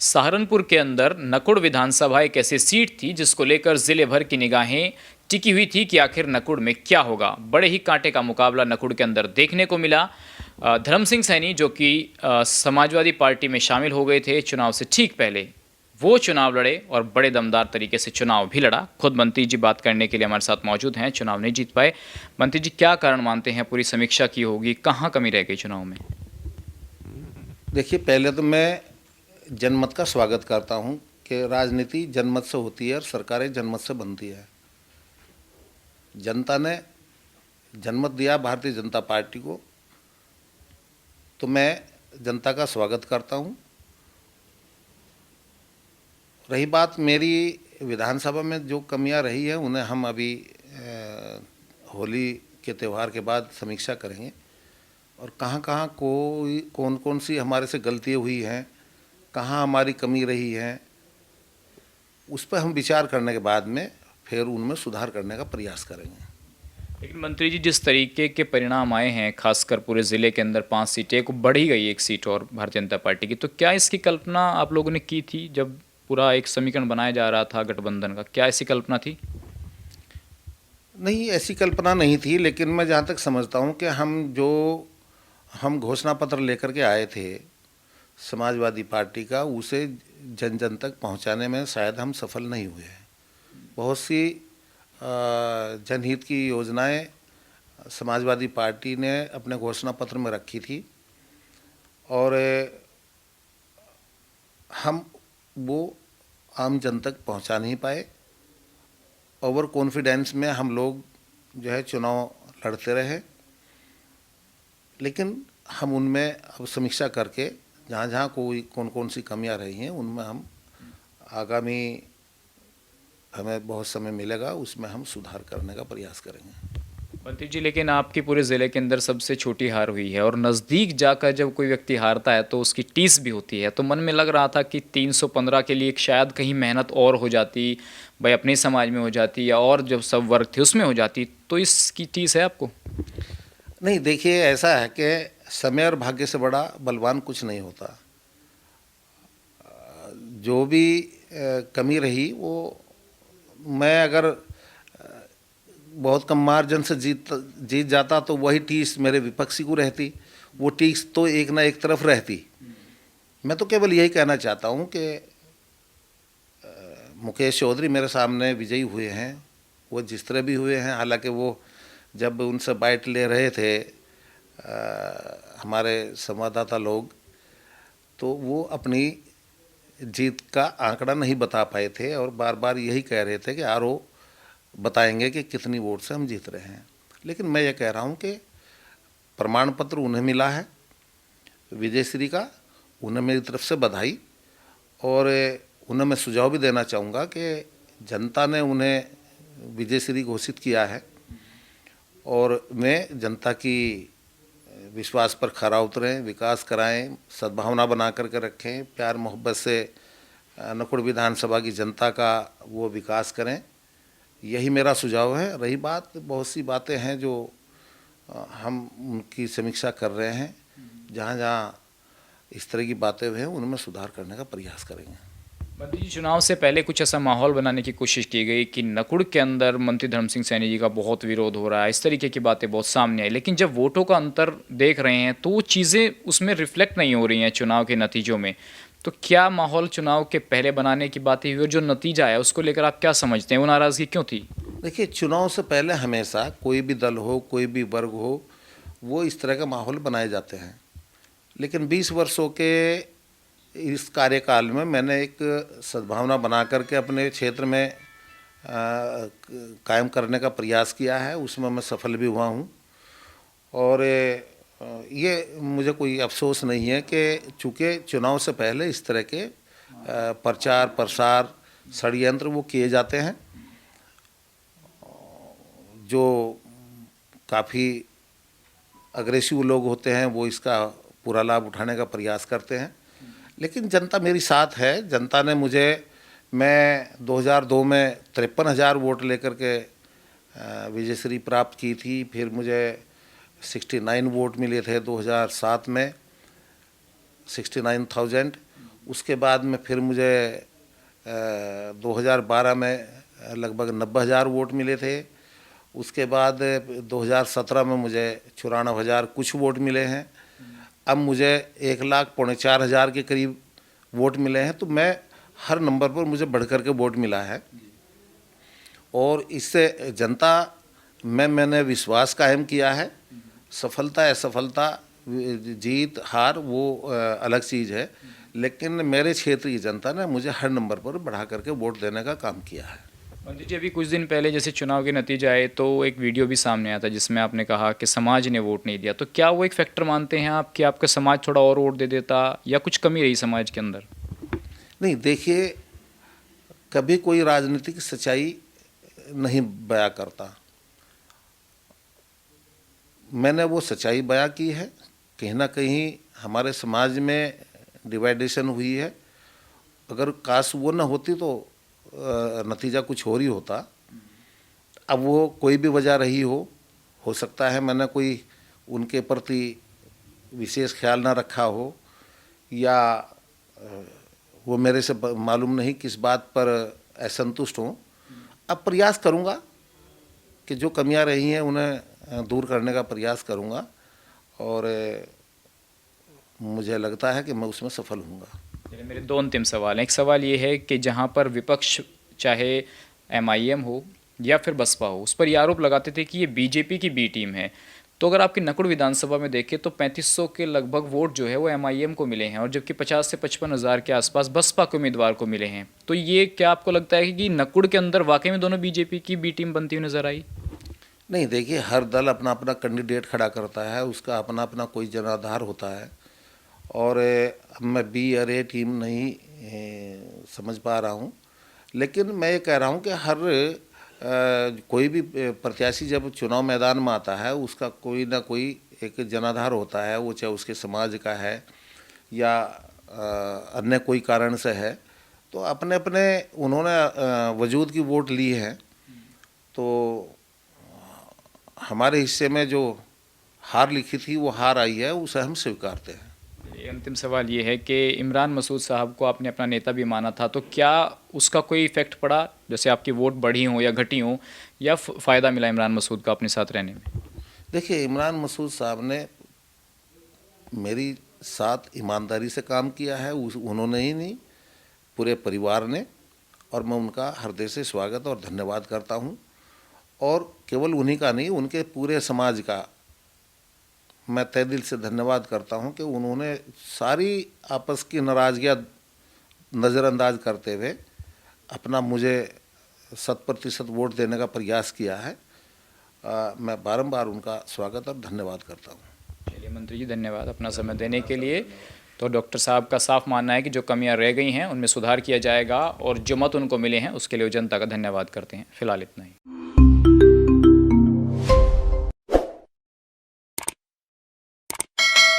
सहारनपुर के अंदर नकुड़ विधानसभा एक ऐसी सीट थी जिसको लेकर जिले भर की निगाहें टिकी हुई थी कि आखिर नकुड़ में क्या होगा। बड़े ही कांटे का मुकाबला नकुड़ के अंदर देखने को मिला। धर्म सिंह सैनी जो कि समाजवादी पार्टी में शामिल हो गए थे चुनाव से ठीक पहले, वो चुनाव लड़े और बड़े दमदार तरीके से चुनाव भी लड़ा। खुद मंत्री जी बात करने के लिए हमारे साथ मौजूद हैं। चुनाव नहीं जीत पाए, मंत्री जी क्या कारण मानते हैं? पूरी समीक्षा की होगी, कहाँ कमी रह गई चुनाव में? देखिए, पहले तो मैं जनमत का स्वागत करता हूं कि राजनीति जनमत से होती है और सरकारें जनमत से बनती है। जनता ने जनमत दिया भारतीय जनता पार्टी को, तो मैं जनता का स्वागत करता हूं। रही बात मेरी विधानसभा में जो कमियां रही हैं, उन्हें हम अभी होली के त्यौहार के बाद समीक्षा करेंगे और कहाँ कौन कौन सी हमारे से गलतियाँ हुई हैं, कहाँ हमारी कमी रही है, उस पर हम विचार करने के बाद में फिर उनमें सुधार करने का प्रयास करेंगे। लेकिन मंत्री जी, जिस तरीके के परिणाम आए हैं, खासकर पूरे ज़िले के अंदर 5 सीटें को बढ़ी गई एक सीट और भारतीय जनता पार्टी की, तो क्या इसकी कल्पना आप लोगों ने की थी जब पूरा एक समीकरण बनाया जा रहा था गठबंधन का? क्या ऐसी कल्पना थी? नहीं, ऐसी कल्पना नहीं थी, लेकिन मैं जहाँ तक समझता हूँ कि हम घोषणा पत्र लेकर के आए थे समाजवादी पार्टी का, उसे जन जन तक पहुँचाने में शायद हम सफल नहीं हुए हैं। बहुत सी जनहित की योजनाएं समाजवादी पार्टी ने अपने घोषणा पत्र में रखी थी और हम वो आम जन तक पहुंचा नहीं पाए। ओवर कॉन्फिडेंस में हम लोग जो है चुनाव लड़ते रहे, लेकिन हम उनमें अब समीक्षा करके जहाँ जहाँ कौन कौन सी कमियां रही हैं, उनमें हम आगामी हमें बहुत समय मिलेगा, उसमें हम सुधार करने का प्रयास करेंगे। मंत्री जी, लेकिन आपकी पूरे ज़िले के अंदर सबसे छोटी हार हुई है और नज़दीक जाकर जब कोई व्यक्ति हारता है तो उसकी टीस भी होती है। तो मन में लग रहा था कि 315 के लिए शायद कहीं मेहनत और हो जाती, भाई अपने समाज में हो जाती या और जब सब वर्ग थे उसमें हो जाती, तो इसकी टीस है आपको? नहीं, देखिए, ऐसा है कि समय और भाग्य से बड़ा बलवान कुछ नहीं होता। जो भी कमी रही वो मैं अगर बहुत कम मार्जिन से जीत जाता तो वही टीस मेरे विपक्षी को रहती, वो टीस तो एक ना एक तरफ रहती। मैं तो केवल यही कहना चाहता हूँ कि मुकेश चौधरी मेरे सामने विजयी हुए हैं, वो जिस तरह भी हुए हैं, हालांकि वो जब उनसे बाइट ले रहे थे हमारे संवाददाता लोग, तो वो अपनी जीत का आंकड़ा नहीं बता पाए थे और बार बार यही कह रहे थे कि आरओ बताएंगे कि कितनी वोट से हम जीत रहे हैं। लेकिन मैं ये कह रहा हूँ कि प्रमाण पत्र उन्हें मिला है विजयश्री का, उन्हें मेरी तरफ से बधाई, और उन्हें मैं सुझाव भी देना चाहूँगा कि जनता ने उन्हें विजयश्री घोषित किया है और मैं जनता की विश्वास पर खरा उतरें, विकास कराएं, सद्भावना बना करके रखें, प्यार मोहब्बत से नकुड़ विधानसभा की जनता का वो विकास करें, यही मेरा सुझाव है। रही बात, बहुत सी बातें हैं जो हम उनकी समीक्षा कर रहे हैं, जहाँ जहाँ इस तरह की बातें हुई हैं उनमें सुधार करने का प्रयास करेंगे। मंत्री जी, चुनाव से पहले कुछ ऐसा माहौल बनाने की कोशिश की गई कि नकुड़ के अंदर मंत्री धर्म सिंह सैनी जी का बहुत विरोध हो रहा है, इस तरीके की बातें बहुत सामने आई, लेकिन जब वोटों का अंतर देख रहे हैं तो वो चीज़ें उसमें रिफ्लेक्ट नहीं हो रही हैं चुनाव के नतीजों में। तो क्या माहौल चुनाव के पहले बनाने की बातें हुई और जो नतीजा है उसको लेकर आप क्या समझते हैं? वो नाराज़गी क्यों थी? देखिए, चुनाव से पहले हमेशा कोई भी दल हो, कोई भी वर्ग हो, वो इस तरह का माहौल बनाए जाते हैं। लेकिन 20 वर्षों के इस कार्यकाल में मैंने एक सद्भावना बना करके अपने क्षेत्र में कायम करने का प्रयास किया है, उसमें मैं सफल भी हुआ हूँ। और ये मुझे कोई अफसोस नहीं है कि चूँकि चुनाव से पहले इस तरह के प्रचार प्रसार षड्यंत्र वो किए जाते हैं, जो काफ़ी अग्रेसिव लोग होते हैं वो इसका पूरा लाभ उठाने का प्रयास करते हैं। लेकिन जनता मेरी साथ है। जनता ने मुझे, मैं 2002 में 53,000 वोट लेकर के विजयश्री प्राप्त की थी, फिर मुझे 69 वोट मिले थे 2007 में, 69,000, उसके बाद में फिर मुझे 2012 में लगभग 90,000 वोट मिले थे। उसके बाद 2017 में मुझे 94,000 कुछ वोट मिले हैं। अब मुझे 1,04,500 के करीब वोट मिले हैं। तो मैं हर नंबर पर मुझे बढ़ कर के वोट मिला है और इससे जनता में मैंने विश्वास कायम किया है। सफलता असफलता, जीत हार वो अलग चीज़ है, लेकिन मेरे क्षेत्र की जनता ने मुझे हर नंबर पर बढ़ा करके वोट देने का काम किया है। मंत्री जी, अभी कुछ दिन पहले जैसे चुनाव के नतीजे आए तो एक वीडियो भी सामने आया था जिसमें आपने कहा कि समाज ने वोट नहीं दिया, तो क्या वो एक फैक्टर मानते हैं आप कि आपका समाज थोड़ा और वोट दे देता या कुछ कमी रही समाज के अंदर? नहीं, देखिए, कभी कोई राजनीतिक सच्चाई नहीं बयां करता। मैंने वो सच्चाई बयां की है। कहीं ना कहीं हमारे समाज में डिवाइडेशन हुई है। अगर काश वो ना होती तो नतीजा कुछ और ही होता। अब वो कोई भी वजह रही हो सकता है मैंने कोई उनके प्रति विशेष ख्याल ना रखा हो, या वो मेरे से मालूम नहीं किस बात पर असंतुष्ट हों। अब प्रयास करूँगा कि जो कमियां रही हैं उन्हें दूर करने का प्रयास करूँगा और मुझे लगता है कि मैं उसमें सफल होऊंगा। चलिए, मेरे दो अंतिम सवाल हैं। एक सवाल ये है कि जहाँ पर विपक्ष चाहे MIM हो या फिर बसपा हो, उस पर ये आरोप लगाते थे कि ये बीजेपी की बी टीम है, तो अगर आपकी नकुड़ विधानसभा में देखें तो 3500 के लगभग वोट जो है वो MIM को मिले हैं और जबकि 50 से 55 हज़ार के आसपास बसपा के उम्मीदवार को मिले हैं। तो ये क्या आपको लगता है कि नकुड़ के अंदर वाकई में दोनों बीजेपी की बी टीम बनती हुई नजर आई? नहीं, देखिए, हर दल अपना अपना कैंडिडेट खड़ा करता है, उसका अपना अपना कोई जनाधार होता है और अब मैं बी और ए टीम नहीं समझ पा रहा हूँ। लेकिन मैं ये कह रहा हूँ कि हर कोई भी प्रत्याशी जब चुनाव मैदान में आता है उसका कोई ना कोई एक जनाधार होता है, वो चाहे उसके समाज का है या अन्य कोई कारण से है। तो अपने अपने उन्होंने वजूद की वोट ली है। तो हमारे हिस्से में जो हार लिखी थी वो हार आई है, उसे हम स्वीकारते हैं। ये अंतिम सवाल ये है कि इमरान मसूद साहब को आपने अपना नेता भी माना था, तो क्या उसका कोई इफेक्ट पड़ा, जैसे आपकी वोट बढ़ी हो या घटी हो, या फ़ायदा मिला इमरान मसूद का अपने साथ रहने में? देखिए, इमरान मसूद साहब ने मेरी साथ ईमानदारी से काम किया है, उन्होंने ही नहीं, पूरे परिवार ने, और मैं उनका हृदय से स्वागत और धन्यवाद करता हूं। और केवल उन्हीं का नहीं, उनके पूरे समाज का मैं तहे दिल से धन्यवाद करता हूं कि उन्होंने सारी आपस की नाराज़गियाँ नज़रअंदाज करते हुए अपना मुझे 100% वोट देने का प्रयास किया है। मैं बारंबार उनका स्वागत और धन्यवाद करता हूं। चलिए मंत्री जी, धन्यवाद अपना समय देने के लिए। तो डॉक्टर साहब का साफ मानना है कि जो कमियां रह गई हैं उनमें सुधार किया जाएगा और जो मत उनको मिले हैं उसके लिए वो जनता का धन्यवाद करते हैं। फिलहाल इतना ही।